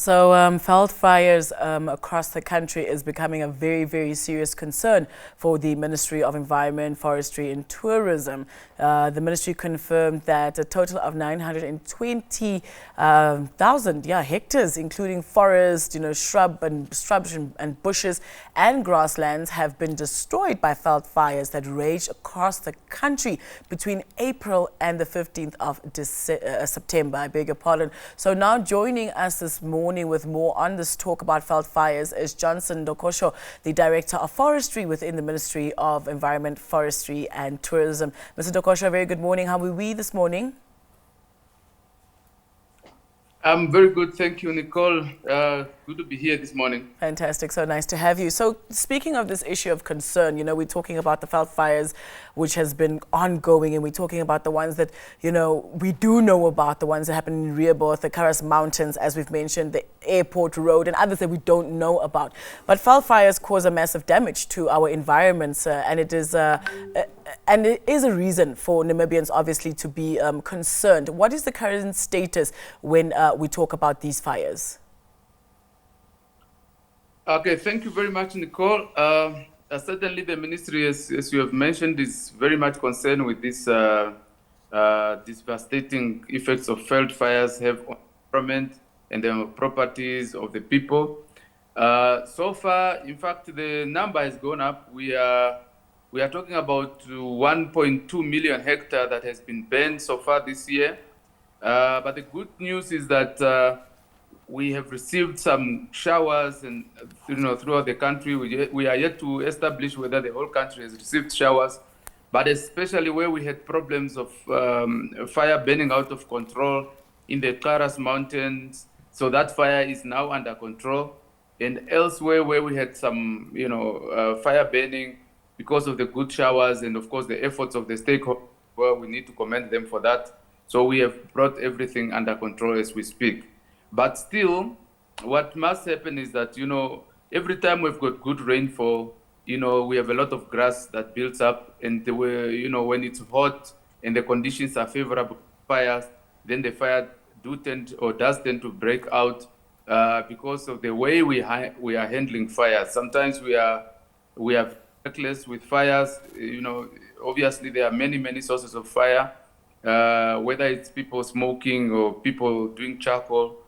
So, Veldfires across the country is becoming a very, very serious concern for the Ministry of Environment, Forestry and Tourism. The ministry confirmed that a total of 920,000 hectares, including forest, shrubs and bushes and grasslands, have been destroyed by Veldfires that raged across the country between April and the 15th of September. I beg your pardon. So now joining us this morning with more on this talk about Veldfires is Johnson Dokosho, the Director of Forestry within the Ministry of Environment, Forestry and Tourism. Mr. Dokosho, a very good morning. How are we this morning? I'm very good, thank you, Nicole. Good to be here this morning. Fantastic, so nice to have you. So speaking of this issue of concern, we're talking about the Veldfires, which has been ongoing, and we're talking about the ones that, we do know about, the ones that happen in Rehoboth, the Karas Mountains, as we've mentioned, the airport road, and others that we don't know about. But Veldfires cause a massive damage to our environments, and it is a reason for Namibians, obviously, to be concerned. What is the current status when we talk about these fires? Okay, thank you very much, Nicole. Certainly the ministry, as you have mentioned, is very much concerned with this devastating effects of Veldfires have on the environment and the properties of the people. So far, in fact, the number has gone up. We are talking about 1.2 million hectares that has been burned so far this year. But the good news is that we have received some showers, and throughout the country. We are yet to establish whether the whole country has received showers, but especially where we had problems of fire burning out of control in the Karas Mountains. So that fire is now under control, and elsewhere where we had some fire burning because of the good showers and of course the efforts of the stakeholders, well, we need to commend them for that. So we have brought everything under control as we speak. But still, what must happen is that, every time we've got good rainfall, we have a lot of grass that builds up, and when it's hot and the conditions are favorable for fires, then the fire does tend to break out because of the way we are handling fires. Sometimes we are reckless with fires. Obviously there are many sources of fire, whether it's people smoking or people doing charcoal,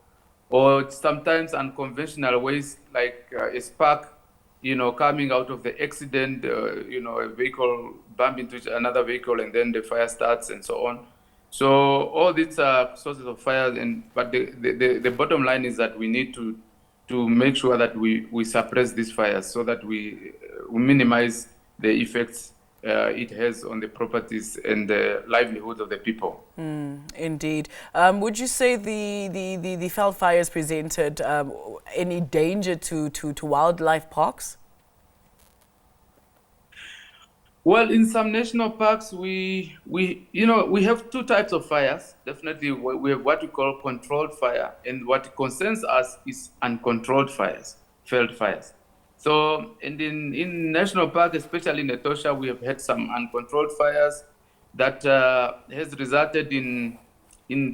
or sometimes unconventional ways like a spark, coming out of the accident, a vehicle bump into another vehicle and then the fire starts and so on. So all these are sources of fire, but the bottom line is that we need to make sure that we suppress these fires so that we minimize the effects it has on the properties and the livelihood of the people. Indeed. Would you say the Veldfires presented any danger to wildlife parks? Well, in some national parks, we have two types of fires. Definitely, we have what we call controlled fire, and what concerns us is uncontrolled fires, Veldfires. So, and in national park, especially in Etosha, we have had some uncontrolled fires that has resulted in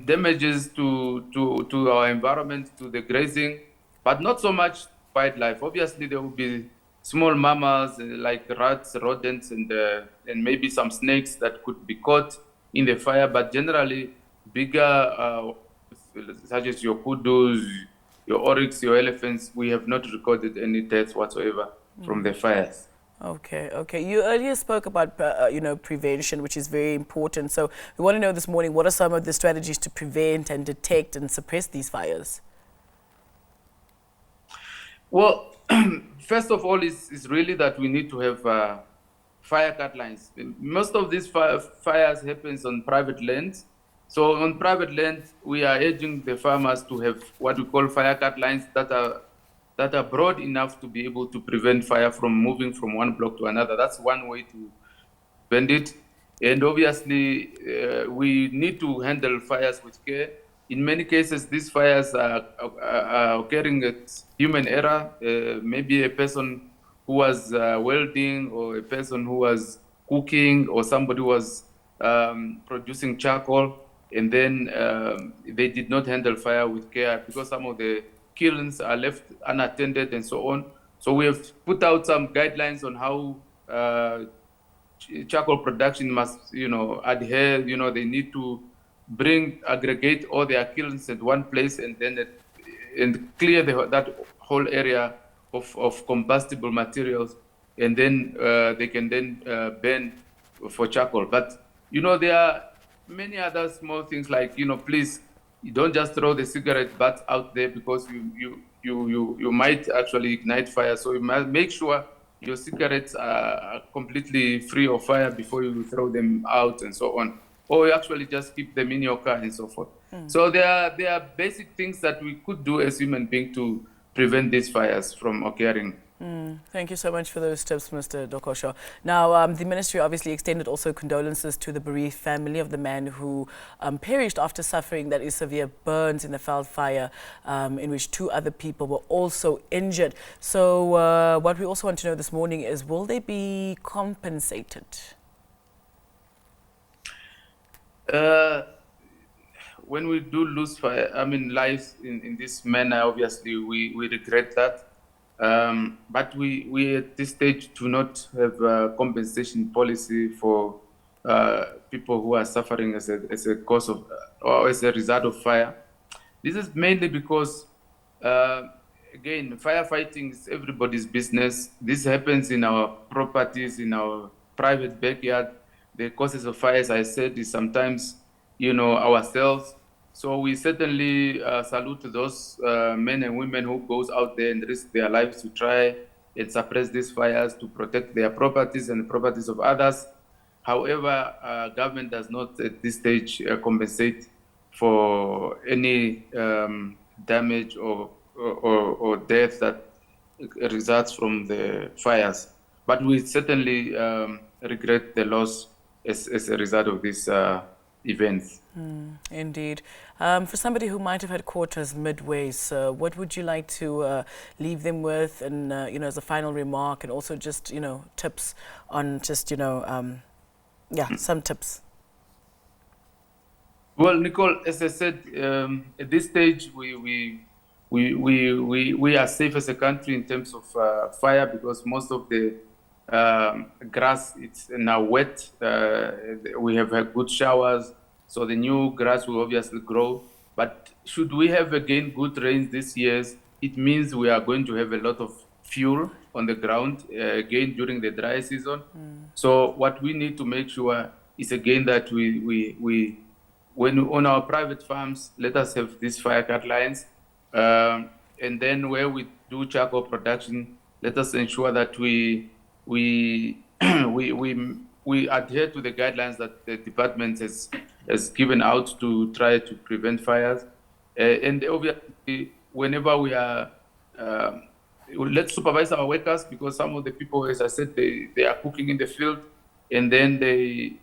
damages to our environment, to the grazing, but not so much wildlife. Obviously, there will be small mammals like rats, rodents, and maybe some snakes that could be caught in the fire, but generally bigger, such as your kudus, your oryx, your elephants, we have not recorded any deaths whatsoever from the fires. Okay. You earlier spoke about, prevention, which is very important. So we want to know this morning, what are some of the strategies to prevent and detect and suppress these fires? Well, first of all, is really that we need to have fire cut lines. Most of these fires happens on private lands. So on private land, we are urging the farmers to have what we call fire cut lines that are broad enough to be able to prevent fire from moving from one block to another. That's one way to prevent it. And obviously, we need to handle fires with care. In many cases, these fires are occurring at human error. Maybe a person who was welding, or a person who was cooking, or somebody who was producing charcoal, and then they did not handle fire with care because some of the kilns are left unattended and so on. So we have put out some guidelines on how charcoal production must, adhere. They need to aggregate all their kilns at one place and then and clear that whole area of combustible materials, and then they can then burn for charcoal. But there are many other small things like please, you don't just throw the cigarette butt out there, because you might actually ignite fire. So you must make sure your cigarettes are completely free of fire before you throw them out and so on, or you actually just keep them in your car and so forth. So there are basic things that we could do as human beings to prevent these fires from occurring. Thank you so much for those tips, Mr. Dokosho. Now, the ministry obviously extended also condolences to the bereaved family of the man who perished after suffering that is severe burns in the Veldfire, in which 2 other people were also injured. So what we also want to know this morning is, will they be compensated? When we do lose lives in this manner, obviously we regret that. But we at this stage do not have a compensation policy for people who are suffering as a cause of or as a result of fire. This is mainly because, again, firefighting is everybody's business. This happens in our properties, in our private backyard. The causes of fire, as I said, is sometimes, ourselves. So we certainly salute those men and women who goes out there and risk their lives to try and suppress these fires, to protect their properties and the properties of others. However, government does not at this stage compensate for any damage or death that results from the fires. But we certainly regret the loss as a result of these events. Indeed. For somebody who might have had quarters midway, so what would you like to leave them with, and as a final remark, and also just tips on just some tips? Well, Nicole, as I said, at this stage we are safe as a country in terms of fire, because most of the grass, it's now wet. We have had good showers, so the new grass will obviously grow. But should we have again good rains this year, it means we are going to have a lot of fuel on the ground again during the dry season. So what we need to make sure is again that when on our private farms, let us have these fire cut lines, and then where we do charcoal production, let us ensure that we adhere to the guidelines that the department has given out to try to prevent fires. And obviously, whenever we are, let's supervise our workers, because some of the people, as I said, they are cooking in the field, and then they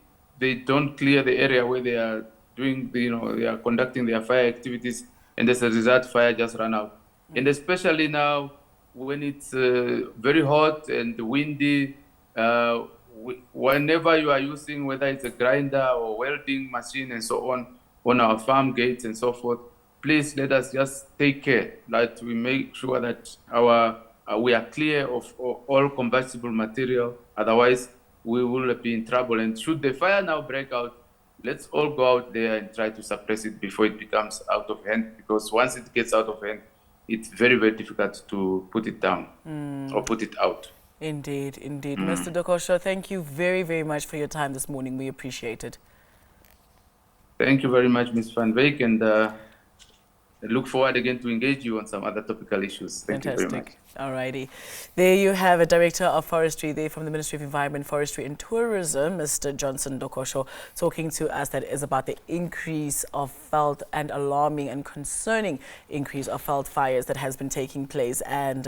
don't clear the area where they are doing, they are conducting their fire activities, and as a result, fire just run out. And especially now, when it's very hot and windy, whenever you are using, whether it's a grinder or welding machine and so on our farm gates and so forth, please let us just take care that we make sure that we are clear of all combustible material. Otherwise, we will be in trouble. And should the fire now break out, let's all go out there and try to suppress it before it becomes out of hand, because once it gets out of hand, it's very, very difficult to put it down or put it out. Indeed, indeed. Mr. Dokosho, thank you very, very much for your time this morning. We appreciate it. Thank you very much, Ms. Van Wyk, and I look forward again to engage you on some other topical issues. Thank you very much. Alrighty. There you have a Director of Forestry there from the Ministry of Environment, Forestry and Tourism, Mr. Johnson Dokosho, talking to us that is about the increase of veld and alarming and concerning increase of veld fires that has been taking place, and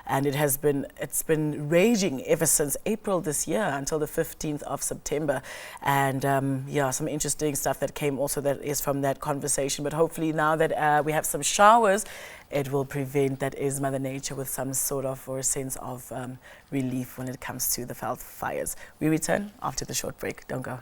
it's been raging ever since April this year until the 15th of September, and some interesting stuff that came also that is from that conversation. But hopefully now that we have some showers, it will prevent, that is Mother Nature, with some sort of or a sense of relief when it comes to the veld fires. We return after the short break. Don't go.